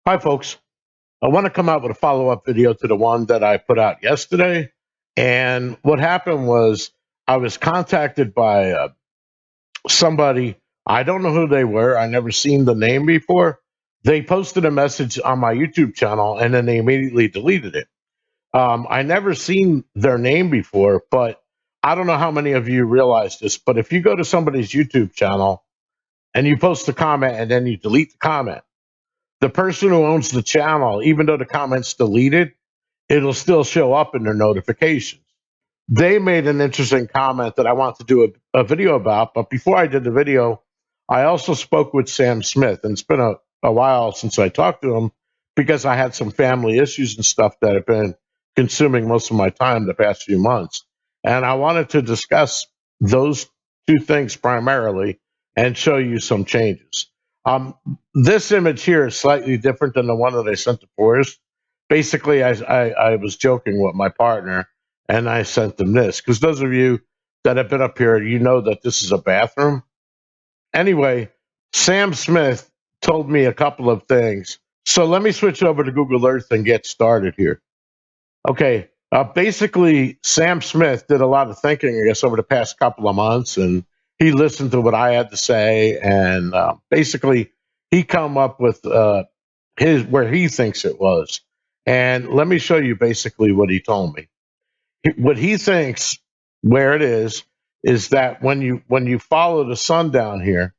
Hi, folks. I want to come out with a follow up video to the one that I put out yesterday. And what happened was I was contacted by somebody. I don't know who they were. I never seen the name before. They posted a message on my YouTube channel and then they immediately deleted it. I never seen their name before, but I don't know how many of you realize this. But if you go to somebody's YouTube channel and you post a comment and then you delete the comment, the person who owns the channel, even though the comment's deleted, it'll still show up in their notifications. They made an interesting comment that I want to do a video about. But before I did the video, I also spoke with Sam Smith. And it's been a while since I talked to him because I had some family issues and stuff that have been consuming most of my time the past few months. And I wanted to discuss those two things primarily and show you some changes. This image here is slightly different than the one that I sent to Forrest. Basically, I was joking with my partner and I sent them this because those of you that have been up here, you know that this is a bathroom. Anyway, Sam Smith told me a couple of things. So let me switch over to Google Earth and get started here. Okay. Basically, Sam Smith did a lot of thinking, I guess, over the past couple of months, and he listened to what I had to say, and basically, he come up with his where he thinks it was. And let me show you basically what he told me. What he thinks where it is that when you follow the sun down here,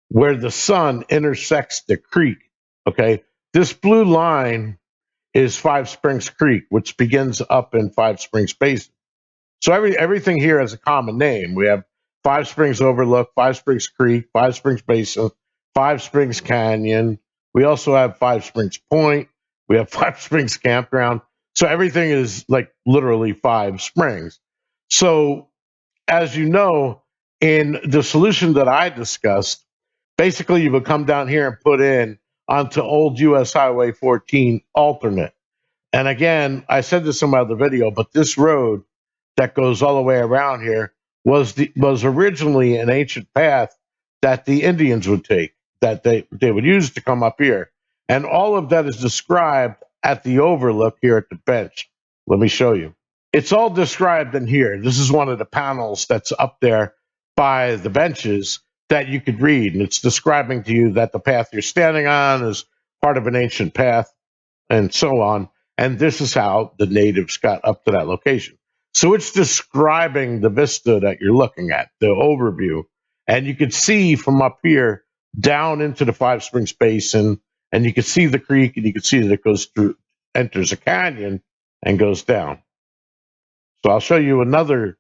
where the sun intersects the creek, okay, this blue line is Five Springs Creek, which begins up in Five Springs Basin. So everything here has a common name. We have Five Springs Overlook, Five Springs Creek, Five Springs Basin, Five Springs Canyon. We also have Five Springs Point. We have Five Springs Campground. So everything is like literally Five Springs. So as you know, in the solution that I discussed, basically you would come down here and put in onto old US Highway 14 alternate. And again, I said this in my other video, but this road that goes all the way around here was originally an ancient path that the Indians would take, that they would use to come up here. And all of that is described at the overlook here at the bench. Let me show you. It's all described in here. This is one of the panels that's up there by the benches that you could read. And it's describing to you that the path you're standing on is part of an ancient path and so on. And this is how the natives got up to that location. So it's describing the vista that you're looking at, the overview. And you can see from up here down into the Five Springs Basin, and you can see the creek, and you can see that it goes through, enters a canyon, and goes down. So I'll show you another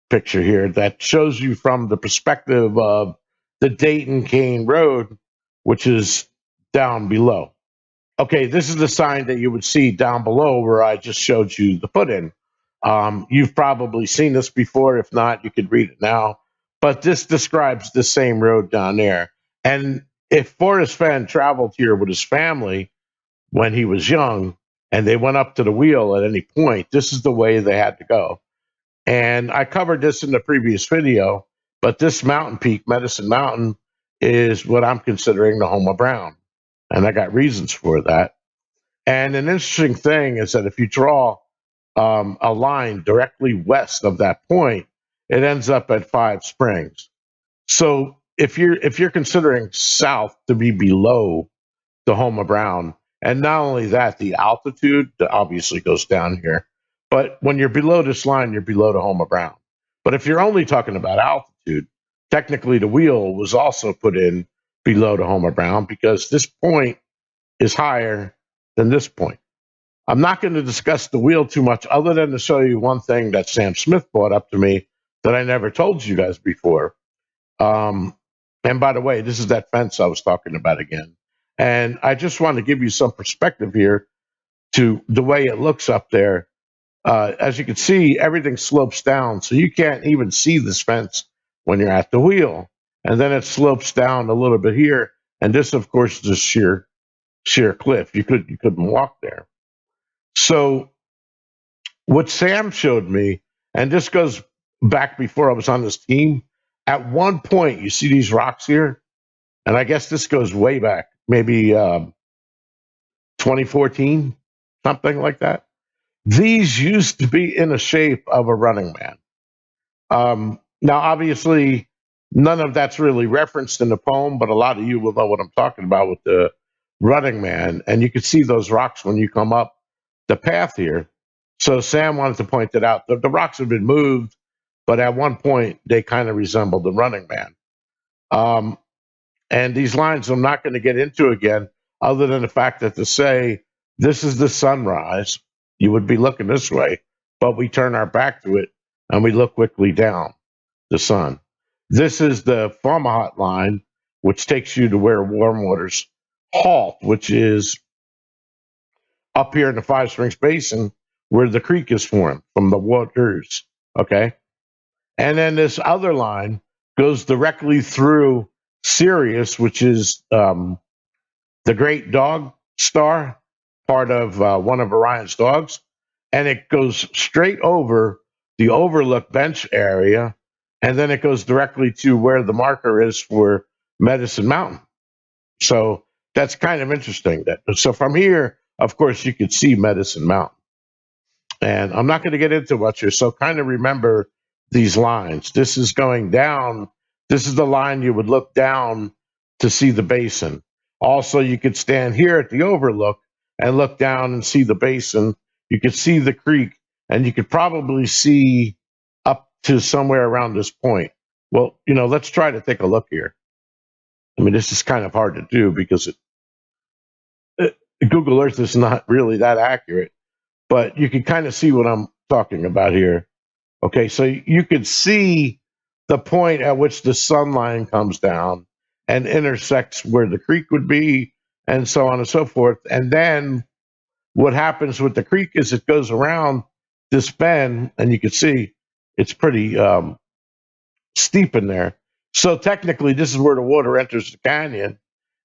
picture here that shows you from the perspective of the Dayton Kane Road, which is down below. Okay, this is the sign that you would see down below where I just showed you the put in. You've probably seen this before. If not, you could read it now. But this describes the same road down there. And if Forrest Fenn traveled here with his family when he was young and they went up to the wheel at any point, this is the way they had to go. And I covered this in the previous video, but this mountain peak, Medicine Mountain, is what I'm considering the home of Brown. And I got reasons for that. And an interesting thing is that if you draw a line directly west of that point, it ends up at Five Springs. So if you're considering south to be below the home of Brown, and not only that, the altitude that obviously goes down here, but when you're below this line, you're below the home of Brown. But if you're only talking about altitude, technically the wheel was also put in below the home of Brown because this point is higher than this point. I'm not going to discuss the wheel too much other than to show you one thing that Sam Smith brought up to me that I never told you guys before. And by the way, this is that fence I was talking about again. And I just want to give you some perspective here to the way it looks up there. As you can see, everything slopes down, so you can't even see this fence when you're at the wheel. And then it slopes down a little bit here. And this, of course, is a sheer cliff. You couldn't walk there. So what Sam showed me, and this goes back before I was on this team, at one point, you see these rocks here, and I guess this goes way back, maybe 2014, something like that. These used to be in the shape of a running man. Now, obviously, none of that's really referenced in the poem, but a lot of you will know what I'm talking about with the running man. And you can see those rocks when you come up the path here. So Sam wanted to point that out. The rocks have been moved, but at one point they kind of resembled the running man. Um, and these lines I'm not going to get into again, other than the fact that to say this is the sunrise, you would be looking this way, but we turn our back to it and we look quickly down the sun. This is the Fomahat line, which takes you to where warm waters halt, which is up here in the Five Springs Basin, where the creek is formed from the waters. Okay. And then this other line goes directly through Sirius, which is the Great Dog Star, part of one of Orion's dogs. And it goes straight over the overlook bench area. And then it goes directly to where the marker is for Medicine Mountain. So that's kind of interesting. So from here, of course, you could see Medicine Mountain. And I'm not going to get into much here. So kind of remember these lines. This is going down. This is the line you would look down to see the basin. Also, you could stand here at the overlook and look down and see the basin. You could see the creek, and you could probably see up to somewhere around this point. Well, let's try to take a look here. I mean, this is kind of hard to do because Google Earth is not really that accurate, but you can kind of see what I'm talking about here. Okay, so you could see the point at which the sun line comes down and intersects where the creek would be, and so on and so forth. And then what happens with the creek is it goes around this bend, and you can see it's pretty steep in there. So technically, this is where the water enters the canyon,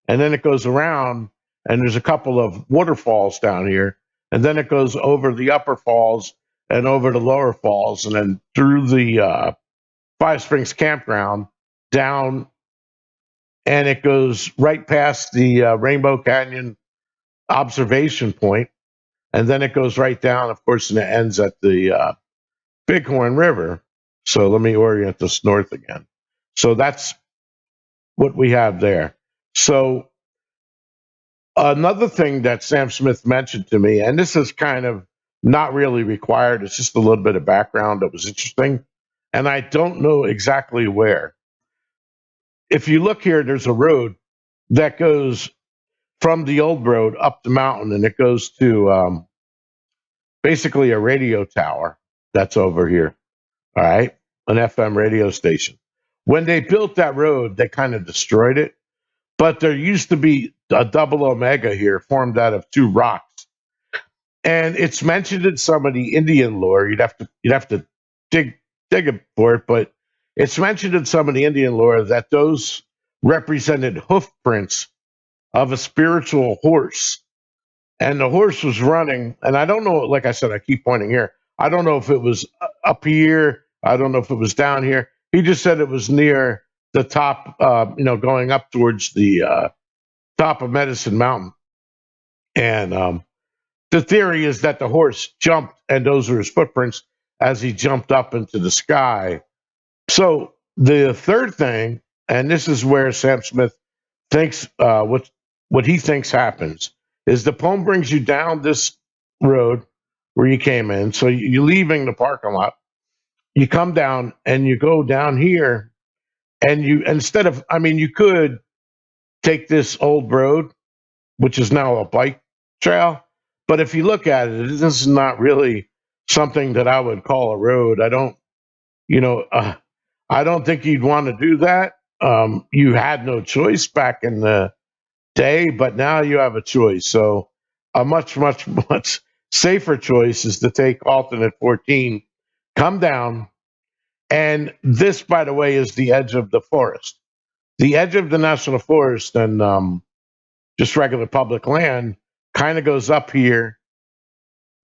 and then it goes around, and there's a couple of waterfalls down here, and then it goes over the upper falls and over the lower falls, and then through the Five Springs campground down, and it goes right past the Rainbow Canyon observation point, and then it goes right down, of course, and it ends at the Bighorn River. So let me orient this north again. So that's what we have there. So another thing that Sam Smith mentioned to me, and this is kind of not really required, it's just a little bit of background that was interesting, and I don't know exactly where. If you look here, there's a road that goes from the old road up the mountain, and it goes to basically a radio tower that's over here. All right, an FM radio station. When they built that road, they kind of destroyed it, but there used to be a double omega here formed out of two rocks, and it's mentioned in some of the Indian lore. You'd have to dig for it, but it's mentioned in some of the Indian lore that those represented hoof prints of a spiritual horse, and the horse was running. And I don't know. Like I said, I keep pointing here. I don't know if it was up here. I don't know if it was down here. He just said it was near the top. Going up towards the top of Medicine Mountain, and the theory is that the horse jumped, and those are his footprints as he jumped up into the sky. So the third thing, and this is where Sam Smith thinks what he thinks happens, is the poem brings you down this road where you came in. So you're leaving the parking lot, you come down, and you go down here, and you could take this old road, which is now a bike trail. But if you look at it, this is not really something that I would call a road. I don't think you'd want to do that. You had no choice back in the day, but now you have a choice. So a much, much, much safer choice is to take alternate 14, come down, and this, by the way, is the edge of the forest. The edge of the national forest and just regular public land kind of goes up here,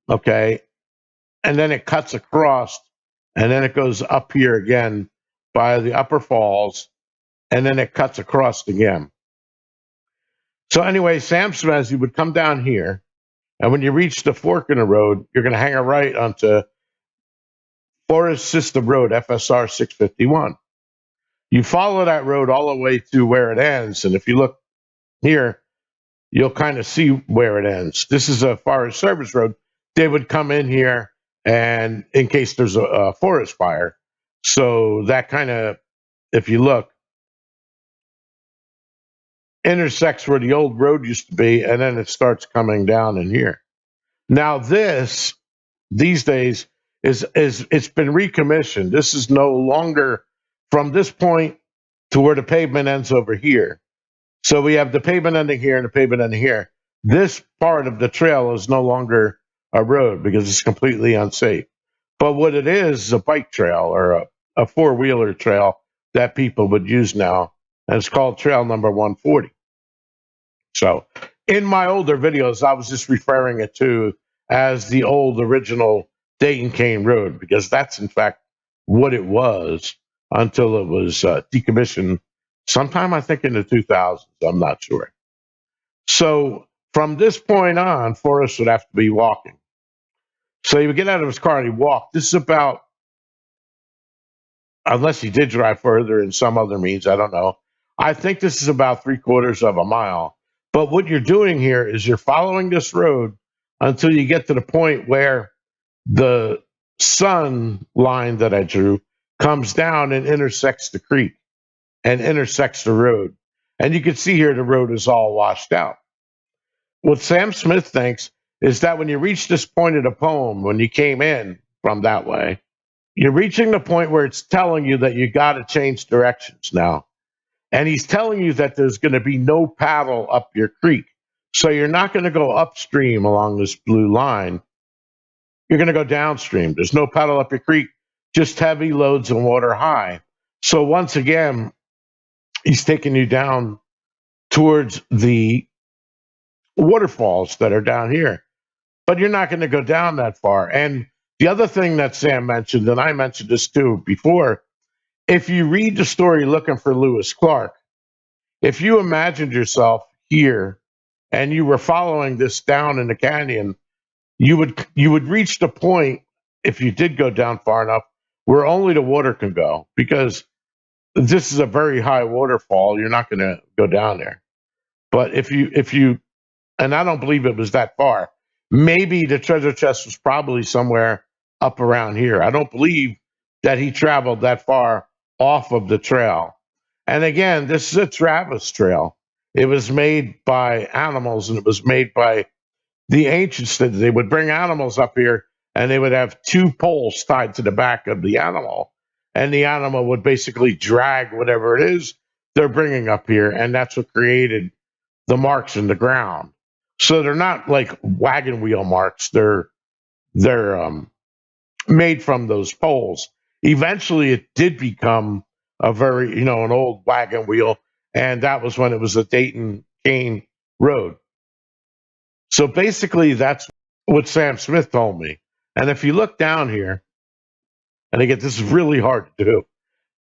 okay, and then it cuts across, and then it goes up here again by the upper falls, and then it cuts across again. So anyway, Sam Smith, he would come down here, And when you reach the fork in the road, you're going to hang a right onto Forest System Road, FSR 651. You follow that road all the way to where it ends. And if you look here, you'll kind of see where it ends. This is a Forest Service road. They would come in here and in case there's a forest fire. So that kind of, if you look, intersects where the old road used to be, and then it starts coming down in here. Now this these days is it's been recommissioned. This is no longer from this point to where the pavement ends over here. So we have the pavement ending here and the pavement ending here. This part of the trail is no longer a road because it's completely unsafe. But what it is a bike trail or a four-wheeler trail that people would use now, and it's called Trail Number 140. So in my older videos, I was just referring it to as the old original Dayton Kane Road because that's in fact what it was until it was decommissioned sometime I think in the 2000s. I'm not sure. So from this point on, Forrest would have to be walking. So he would get out of his car and he walked. This is about, unless he did drive further in some other means, I don't know. I think this is about 3/4 of a mile. But what you're doing here is you're following this road until you get to the point where the sun line that I drew comes down and intersects the creek and intersects the road. And you can see here the road is all washed out. What Sam Smith thinks is that when you reach this point of the poem, when you came in from that way, you're reaching the point where it's telling you that you got to change directions now. And he's telling you that there's going to be no paddle up your creek. So you're not going to go upstream along this blue line. You're going to go downstream. There's no paddle up your creek, just heavy loads and water high. So once again, he's taking you down towards the waterfalls that are down here. But you're not going to go down that far. And the other thing that Sam mentioned, and I mentioned this too before, if you read the story Looking for Lewis Clark, if you imagined yourself here and you were following this down in the canyon, you would reach the point, if you did go down far enough, where only the water can go, because this is a very high waterfall. You're not going to go down there. But if you and I don't believe it was that far. Maybe the treasure chest was probably somewhere up around here. I don't believe that he traveled that far off of the trail. And again, this is a Travis trail. It was made by animals and it was made by the ancients. That they would bring animals up here and they would have two poles tied to the back of the animal. And the animal would basically drag whatever it is they're bringing up here. And that's what created the marks in the ground. So they're not like wagon wheel marks. They're made from those poles. Eventually, it did become a very an old wagon wheel, and that was when it was a Dayton Kane Road. So basically, that's what Sam Smith told me. And if you look down here, and again, this is really hard to do,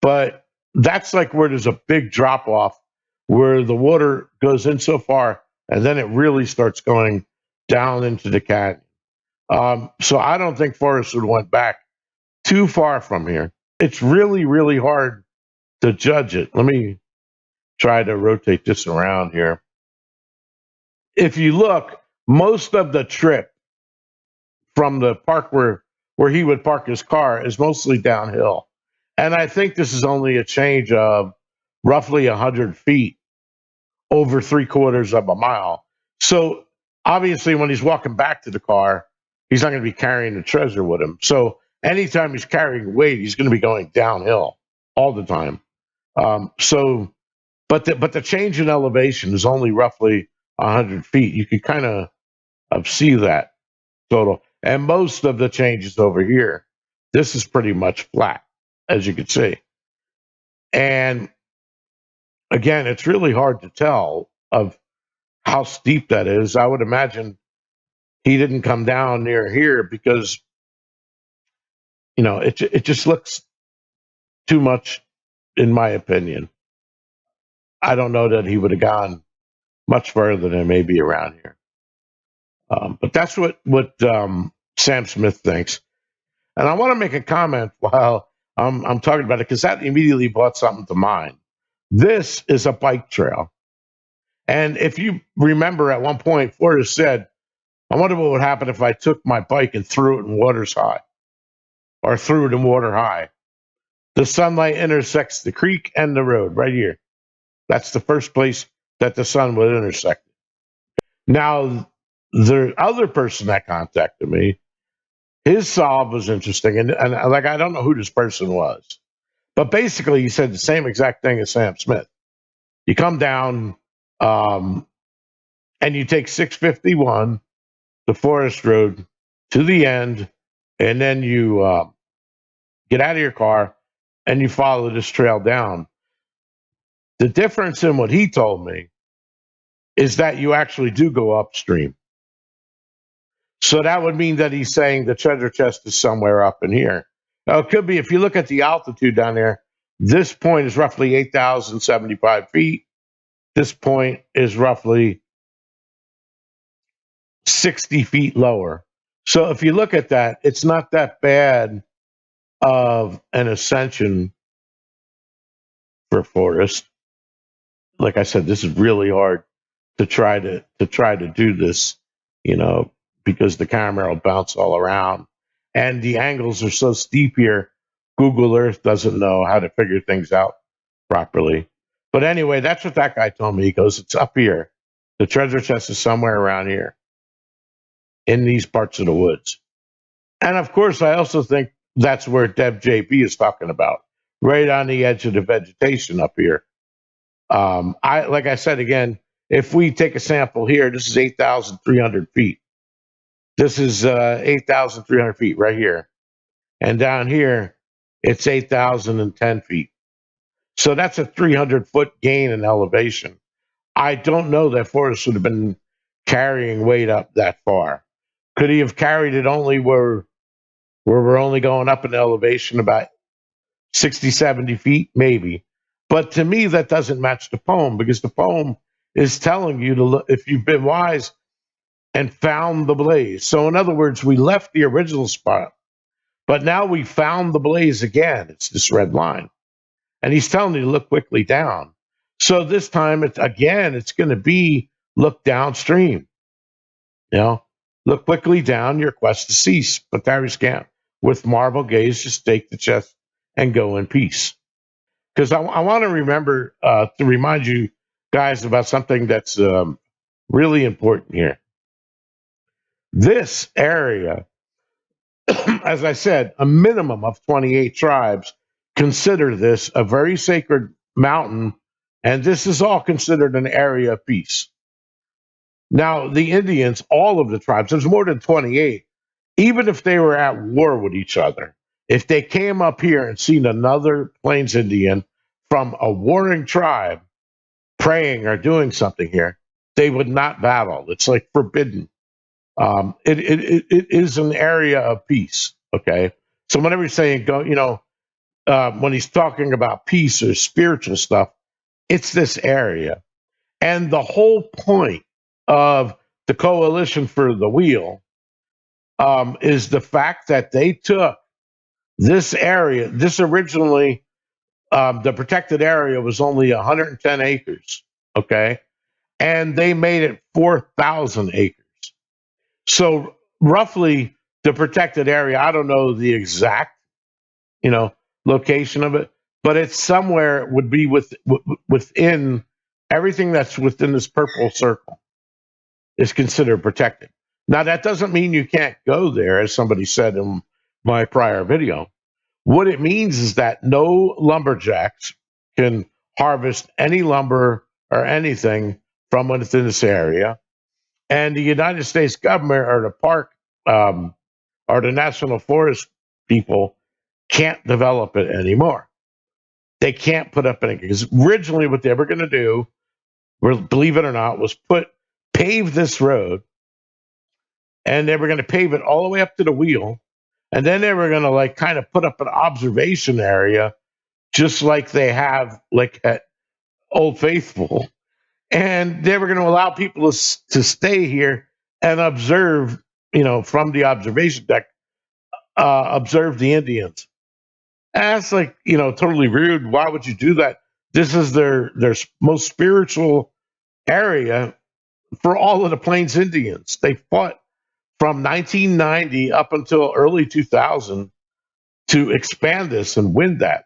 but that's like where there's a big drop off where the water goes in so far and then it really starts going down into the canyon. So I don't think Forrest would went back too far from here. It's really, really hard to judge it. Let me try to rotate this around here. If you look, most of the trip from the park where he would park his car is mostly downhill. And I think this is only a change of roughly 100 feet over 3/4 of a mile. So obviously, when he's walking back to the car, he's not going to be carrying the treasure with him. So anytime he's carrying weight, he's going to be going downhill all the time. But the change in elevation is only roughly 100 feet. You can kind of see that total. And most of the changes over here, this is pretty much flat, as you can see. And again, it's really hard to tell of how steep that is. I would imagine he didn't come down near here because it just looks too much, in my opinion. I don't know that he would have gone much further than maybe around here. But that's what Sam Smith thinks. And I want to make a comment while I'm talking about it because that immediately brought something to mind. This is a bike trail. And if you remember at one point, Forrest said, I wonder what would happen if I took my bike and threw it in water's high or threw it in water high. The sunlight intersects the creek and the road right here. That's the first place that the sun would intersect. Now, the other person that contacted me, his solve was interesting. And like, I don't know who this person was, but basically he said the same exact thing as Sam Smith. You come down um, and you take 651, the Forest Road, to the end, and then you get out of your car and you follow this trail down. The difference in what he told me is that you actually do go upstream. So that would mean that he's saying the treasure chest is somewhere up in here. Now, it could be, if you look at the altitude down there, this point is roughly 8,075 feet. This point is roughly 60 feet lower. So if you look at that, it's not that bad of an ascension for Forrest. Like I said, this is really hard to try to do this, you know, because the camera will bounce all around and the angles are so steep here. Google Earth doesn't know how to figure things out properly. But anyway, that's what that guy told me. He goes, it's up here. The treasure chest is somewhere around here in these parts of the woods. And of course, I also think that's where Deb JB is talking about, right on the edge of the vegetation up here. I like I said again, if we take a sample here, this is 8,300 feet. This is 8,300 feet right here, and down here, it's 8,010 feet. So that's a 300-foot gain in elevation. I don't know that Forrest would have been carrying weight up that far. Could he have carried it only where we're only going up in elevation about 60, 70 feet? Maybe. But to me, that doesn't match the poem because the poem is telling you to look, if you've been wise and found the blaze. So, in other words, we left the original spot, but now we found the blaze again. It's this red line. And he's telling you to look quickly down. So this time, it's going to be look downstream. You know, look quickly down, your quest to cease. But Paris camp with marble gaze, just take the chest and go in peace. Because I want to remember to remind you guys about something that's really important here. This area, as I said, a minimum of 28 tribes consider this a very sacred mountain, and this is all considered an area of peace. Now, the Indians, all of the tribes, there's more than 28, even if they were at war with each other, if they came up here and seen another Plains Indian from a warring tribe praying or doing something here, they would not battle. It's like forbidden. It is an area of peace. Okay. So whenever he's saying go, when he's talking about peace or spiritual stuff, it's this area. And the whole point of the Coalition for the Wheel is the fact that they took this area. This originally, the protected area was only 110 acres. Okay. And they made it 4,000 acres. So roughly the protected area, I don't know the exact, location of it, but it's somewhere would be within everything that's within this purple circle is considered protected. Now that doesn't mean you can't go there, as somebody said in my prior video. What it means is that no lumberjacks can harvest any lumber or anything from within this area. And the United States government or the park or the national forest people can't develop it anymore. They can't put up anything because originally what they were going to do, believe it or not, was pave this road, and they were going to pave it all the way up to the wheel, and then they were going to like kind of put up an observation area, just like they have like at Old Faithful, and they were going to allow people to stay here and observe, from the observation deck, observe the Indians. And that's like, totally rude. Why would you do that? This is their most spiritual area for all of the Plains Indians. They fought from 1990 up until early 2000 to expand this and win that.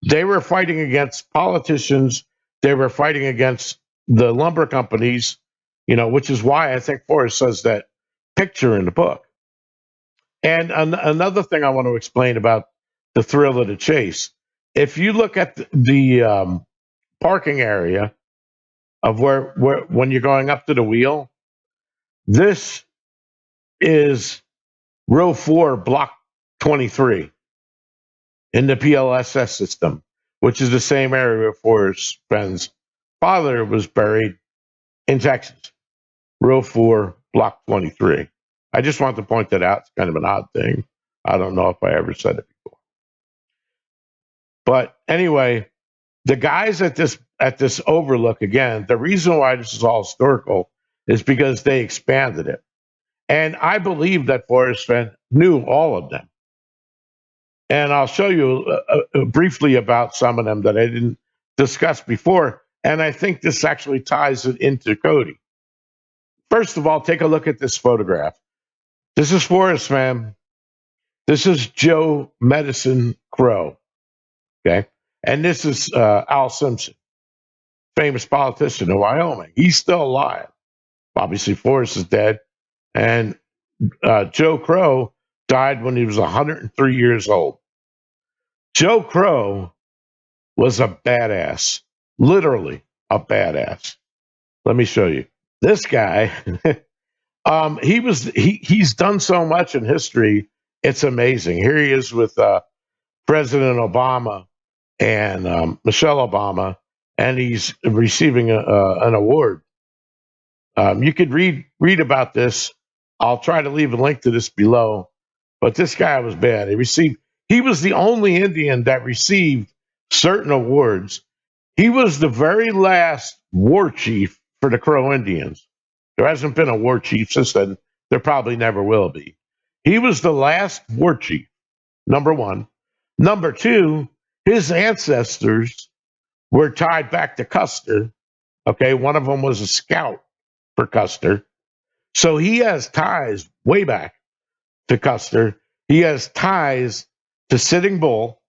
They were fighting against politicians. They were fighting against the lumber companies, which is why I think Forrest says that picture in the book. And another thing I want to explain about the thrill of the chase. If you look at the parking area of where when you're going up to the wheel, this is row 4, block 23 in the PLSS system, which is the same area where Forrest Fenn's father was buried in Texas, row 4, block 23. I just want to point that out. It's kind of an odd thing. I don't know if I ever said it before. But anyway, the guys at this overlook, again, the reason why this is all historical is because they expanded it. And I believe that Forrest Fenn knew all of them. And I'll show you briefly about some of them that I didn't discuss before. And I think this actually ties it into Cody. First of all, take a look at this photograph. This is Forrest Fenn. This is Joe Medicine Crow. Okay. And this is Al Simpson, famous politician in Wyoming. He's still alive. Obviously, Forrest is dead. And Joe Crow died when he was 103 years old. Joe Crow was a badass, literally a badass. Let me show you. This guy, he's done so much in history. It's amazing. Here he is with President Obama and Michelle Obama, and he's receiving an award. You could read about this. I'll try to leave a link to this below. But this guy was bad. He was the only Indian that received certain awards. He was the very last war chief for the Crow Indians. There hasn't been a war chief since then. There probably never will be. He was the last war chief, number one. Number two, his ancestors were tied back to Custer. Okay, one of them was a scout for Custer. So he has ties way back to Custer. He has ties to Sitting Bull,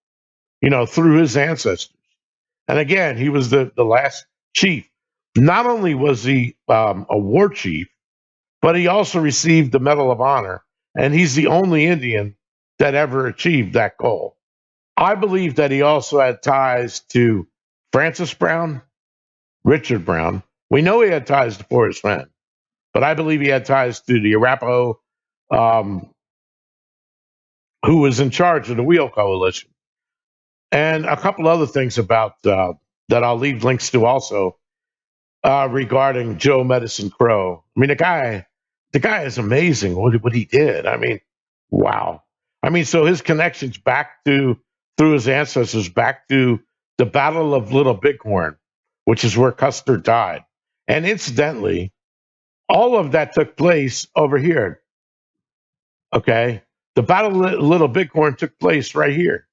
through his ancestors. And again, he was the last chief. Not only was he a war chief, but he also received the Medal of Honor. And he's the only Indian that ever achieved that goal. I believe that he also had ties to Francis Brown, Richard Brown. We know he had ties to Forrest Fenn, but I believe he had ties to the Arapaho, who was in charge of the Wheel Coalition. And a couple other things about that I'll leave links to also regarding Joe Medicine Crow. I mean, the guy is amazing. What he did. I mean, wow. I mean, so his connections through his ancestors back to the Battle of Little Bighorn, which is where Custer died. And incidentally, all of that took place over here. Okay, the Battle of Little Bighorn took place right here.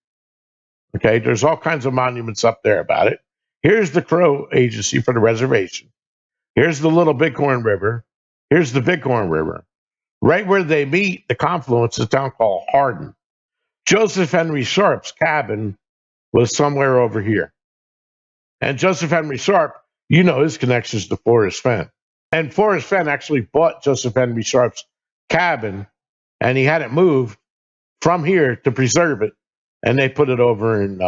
Okay, there's all kinds of monuments up there about it. Here's the Crow Agency for the reservation. Here's the Little Bighorn River. Here's the Bighorn River. Right where they meet, the confluence is a town called Hardin. Joseph Henry Sharp's cabin was somewhere over here. And Joseph Henry Sharp, his connections to Forrest Fenn. And Forrest Fenn actually bought Joseph Henry Sharp's cabin, and he had it moved from here to preserve it. And they put it over in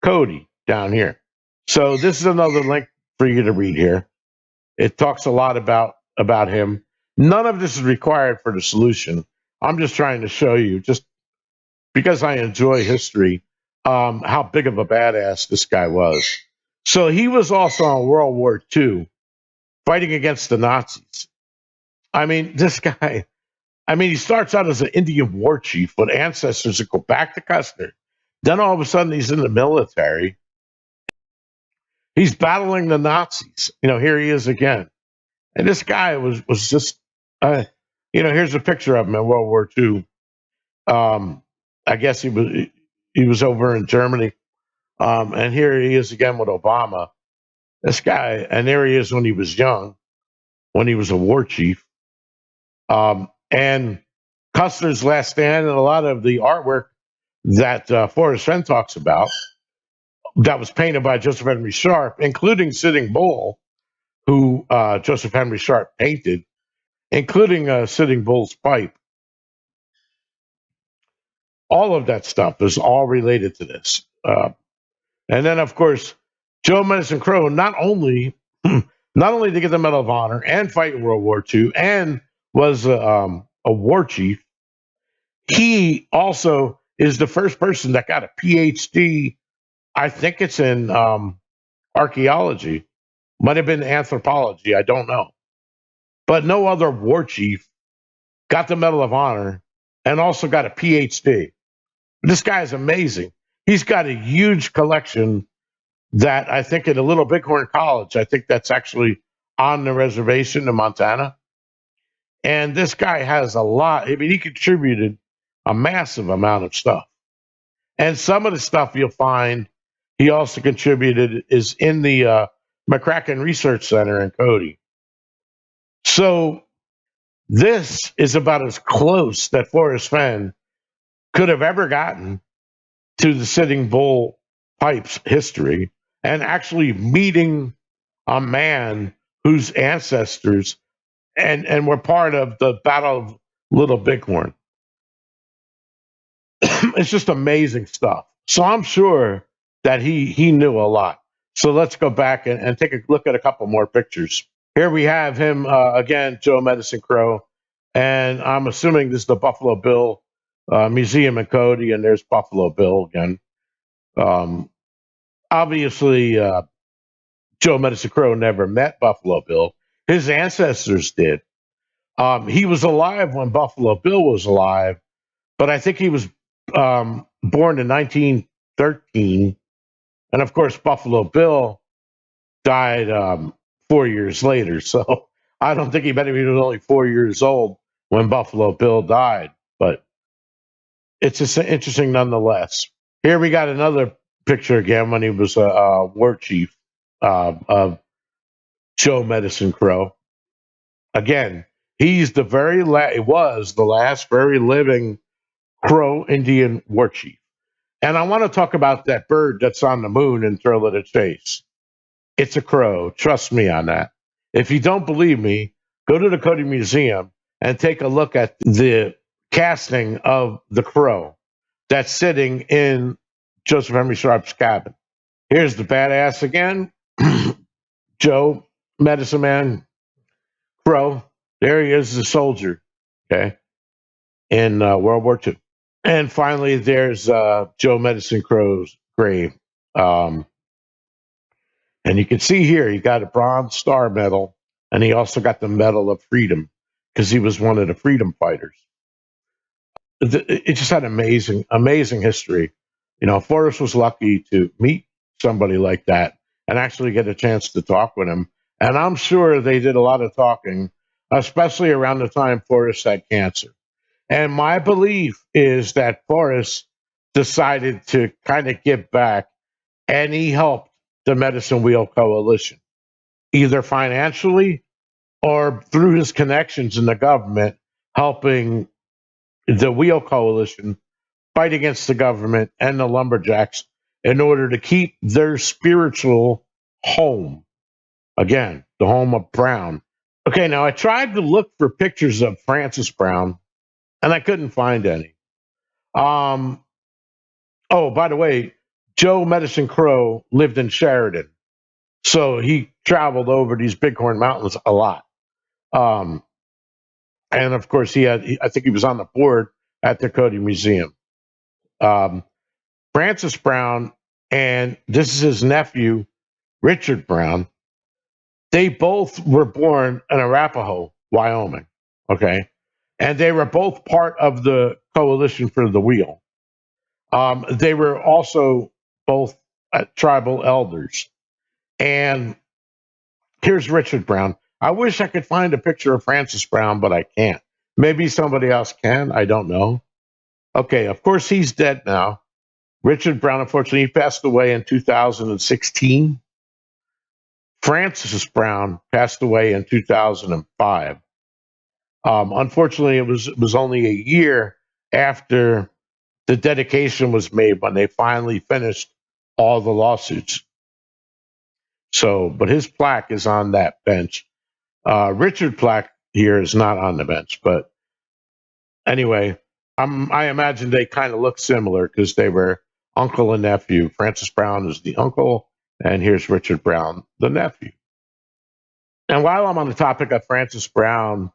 Cody down here. So this is another link for you to read here. It talks a lot about him. None of this is required for the solution. I'm just trying to show you, just because I enjoy history, how big of a badass this guy was. So he was also in World War II, fighting against the Nazis. I mean, this guy, he starts out as an Indian war chief with ancestors that go back to Custer. Then all of a sudden he's in the military. He's battling the Nazis. Here he is again. And this guy was just Uh, here's a picture of him in World War II. I guess he was over in Germany, and here he is again with Obama. This guy, and there he is when he was young, when he was a war chief. And Custer's Last Stand, and a lot of the artwork that Forrest Fenn talks about, that was painted by Joseph Henry Sharp, including Sitting Bull, who Joseph Henry Sharp painted, including Sitting Bull's pipe. All of that stuff is all related to this. And then, of course, Joe Medicine Crow not only to get the Medal of Honor and fight in World War II and was a war chief, he also is the first person that got a PhD. I think it's in archaeology, might have been anthropology. I don't know, but no other war chief got the Medal of Honor and also got a PhD. This guy is amazing. He's got a huge collection that I think at a Little Bighorn College, I think that's actually on the reservation in Montana. And this guy has a lot. I mean, he contributed a massive amount of stuff. And some of the stuff you'll find he also contributed is in the McCracken Research Center in Cody. So this is about as close that Forrest Fenn could have ever gotten to the Sitting Bull Pipe's history and actually meeting a man whose ancestors and were part of the Battle of Little Bighorn. It's just amazing stuff. So I'm sure that he knew a lot. So let's go back and take a look at a couple more pictures. Here we have him again, Joe Medicine Crow, and I'm assuming this is the Buffalo Bill Museum in Cody, and there's Buffalo Bill again. Um, Obviously, Joe Medicine Crow never met Buffalo Bill. His ancestors did. He was alive when Buffalo Bill was alive, but I think he was born in 1913. And of course, Buffalo Bill died 4 years later. So I don't think he met him. He was only 4 years old when Buffalo Bill died. But it's just interesting nonetheless. Here we got another picture again when he was a war chief of Joe Medicine Crow. Again, he's the was the last very living Crow Indian war chief. And I want to talk about that bird that's on the moon and throw it a chase. It's a crow. Trust me on that. If you don't believe me, go to the Cody Museum and take a look at the casting of the crow that's sitting in Joseph Henry Sharp's cabin. Here's the badass again, Joe Medicine Man Crow. There he is, the soldier, okay, in World War II. And finally, there's Joe Medicine Crow's grave. Um, and you can see here, he got a Bronze Star Medal, and he also got the Medal of Freedom because he was one of the freedom fighters. It just had amazing, amazing history. Forrest was lucky to meet somebody like that and actually get a chance to talk with him. And I'm sure they did a lot of talking, especially around the time Forrest had cancer. And my belief is that Forrest decided to kind of give back, and he helped the Medicine Wheel Coalition, either financially or through his connections in the government, helping the Wheel Coalition fight against the government and the lumberjacks in order to keep their spiritual home. Again, the home of Brown. Okay, now I tried to look for pictures of Francis Brown, and I couldn't find any. Um, oh, by the way, Joe Medicine Crow lived in Sheridan, so he traveled over these Bighorn Mountains a lot. Um, and of course, I think he was on the board at the Cody Museum. Um, Francis Brown, and this is his nephew, Richard Brown. They both were born in Arapahoe, Wyoming. Okay. And they were both part of the Coalition for the Wheel. They were also both tribal elders. And here's Richard Brown. I wish I could find a picture of Francis Brown, but I can't. Maybe somebody else can. I don't know. Okay, of course, he's dead now. Richard Brown, unfortunately, he passed away in 2016. Francis Brown passed away in 2005. Unfortunately, it was only a year after the dedication was made when they finally finished all the lawsuits. So, but his plaque is on that bench. Richard plaque here is not on the bench, but anyway, I imagine they kind of look similar because they were uncle and nephew. Francis Brown is the uncle, and here's Richard Brown, the nephew. And while I'm on the topic of Francis Brown,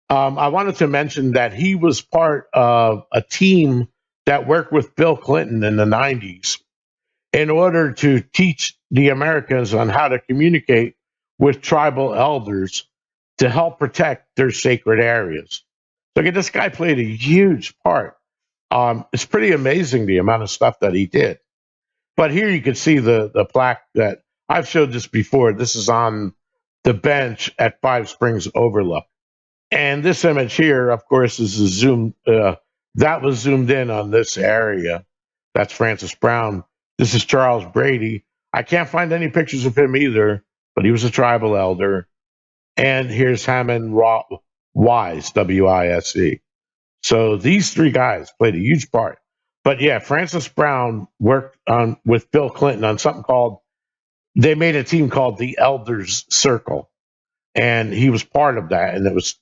I wanted to mention that he was part of a team that worked with Bill Clinton in the 90s in order to teach the Americans on how to communicate with tribal elders to help protect their sacred areas. So again, this guy played a huge part. It's pretty amazing the amount of stuff that he did. But here you can see the plaque that I've showed this before. This is on the bench at Five Springs Overlook. And this image here, of course, is a zoom. That was zoomed in on this area. That's Francis Brown. This is Charles Brady. I can't find any pictures of him either, but he was a tribal elder. And here's Hammond Wise, W-I-S-E. So these three guys played a huge part. But yeah, Francis Brown worked on with Bill Clinton on something called. They made a team called the Elders Circle, and he was part of that. And it was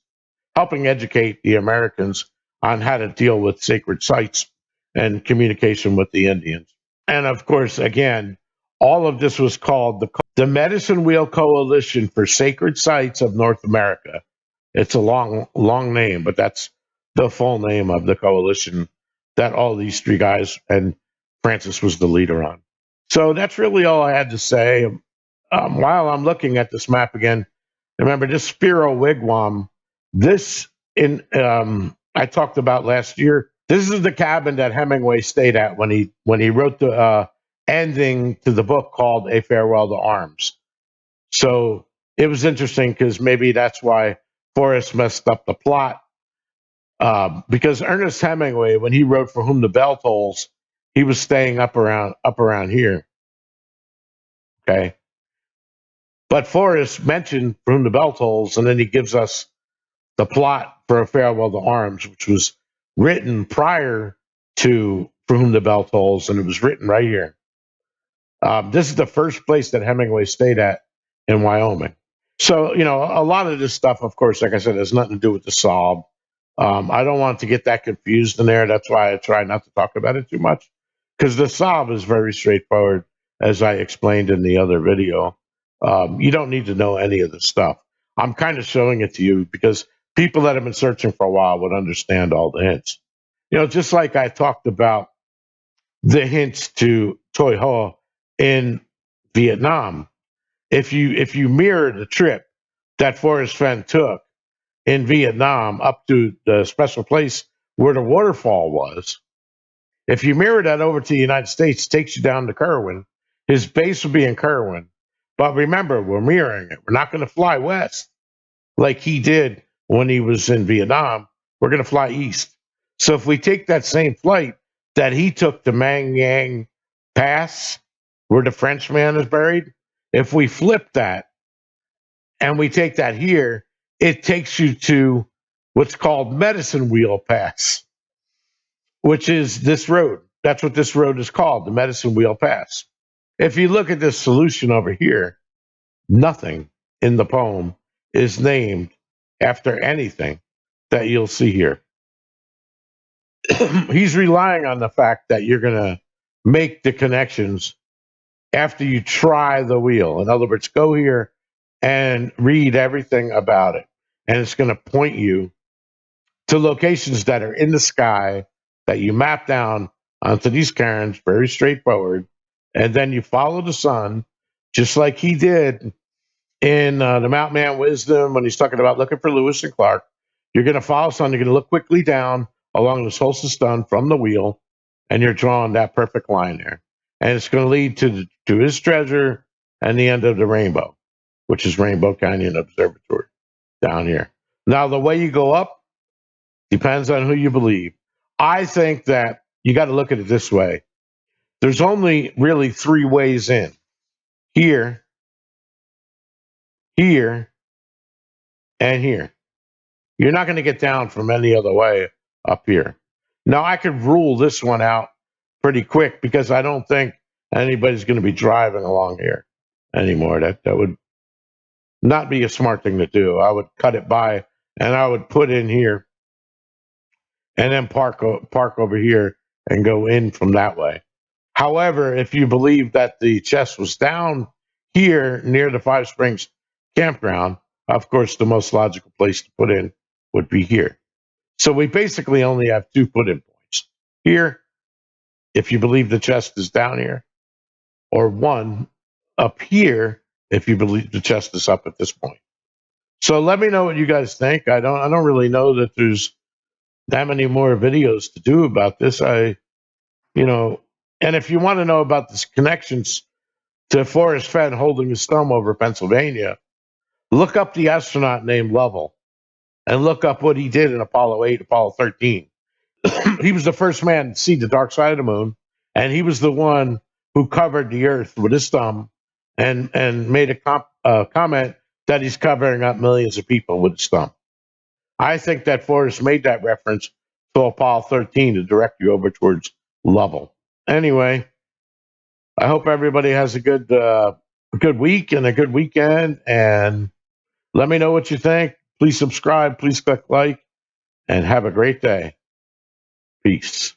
helping educate the Americans on how to deal with sacred sites and communication with the Indians. And of course, again, all of this was called the Medicine Wheel Coalition for Sacred Sites of North America. It's a long, long name, but that's the full name of the coalition that all these three guys and Francis was the leader on. So that's really all I had to say. While I'm looking at this map again, remember this Spiro Wigwam. This I talked about last year. This is the cabin that Hemingway stayed at when he wrote the ending to the book called A Farewell to Arms. So it was interesting because maybe that's why Forrest messed up the plot. Because Ernest Hemingway, when he wrote For Whom the Bell Tolls, he was staying up around here. Okay. But Forrest mentioned For Whom the Bell Tolls, and then he gives us the plot for A Farewell to Arms, which was written prior to For Whom the Bell Tolls, and it was written right here. This is the first place that Hemingway stayed at in Wyoming. So, a lot of this stuff, of course, like I said, has nothing to do with the Saab. I don't want to get that confused in there. That's why I try not to talk about it too much, because the Saab is very straightforward, as I explained in the other video. You don't need to know any of this stuff. I'm kind of showing it to you because people that have been searching for a while would understand all the hints. Just like I talked about the hints to Toi Ho in Vietnam. If you mirror the trip that Forrest Fenn took in Vietnam up to the special place where the waterfall was, if you mirror that over to the United States, it takes you down to Kerwin. His base will be in Kerwin. But remember, we're mirroring it. We're not going to fly west like he did when he was in Vietnam. We're going to fly east. So if we take that same flight that he took to Mang Yang Pass, where the Frenchman is buried, if we flip that and we take that here, it takes you to what's called Medicine Wheel Pass, which is this road. That's what this road is called, the Medicine Wheel Pass. If you look at this solution over here, nothing in the poem is named after anything that you'll see here. He's relying on the fact that you're going to make the connections after you try the wheel. In other words, go here and read everything about it. And it's going to point you to locations that are in the sky that you map down onto these cairns, very straightforward. And then you follow the sun, just like he did in the Mountain Man Wisdom when he's talking about looking for Lewis and Clark. You're going to follow the sun. You're going to look quickly down along the solstice sun from the wheel, and you're drawing that perfect line there. And it's going to lead to his treasure and the end of the rainbow, which is Rainbow Canyon Observatory. down here. Now, the way you go up depends on who you believe. I think that you got to look at it this way. There's only really three ways in: here, here, and here. You're not going to get down from any other way up here. Now, I could rule this one out pretty quick because I don't think anybody's going to be driving along here anymore. That would not be a smart thing to do. I would cut it by, and I would put in here, and then park over here and go in from that way. However, if you believe that the chest was down here near the Five Springs campground, of course, the most logical place to put in would be here. So we basically only have two put-in points. Here, if you believe the chest is down here, or one up here if you believe the chest is up at this point. So let me know what you guys think. I don't really know that there's that many more videos to do about this. And if you want to know about the connections to Forrest Fenn holding his thumb over Pennsylvania, look up the astronaut named Lovell and look up what he did in Apollo 8, Apollo 13. He was the first man to see the dark side of the moon, and he was the one who covered the Earth with his thumb and made a comment that he's covering up millions of people with his thumb. I think that Forrest made that reference to Apollo 13 to direct you over towards Lovell. Anyway, I hope everybody has a good week and a good weekend, and let me know what you think. Please subscribe, please click like, and have a great day. Peace.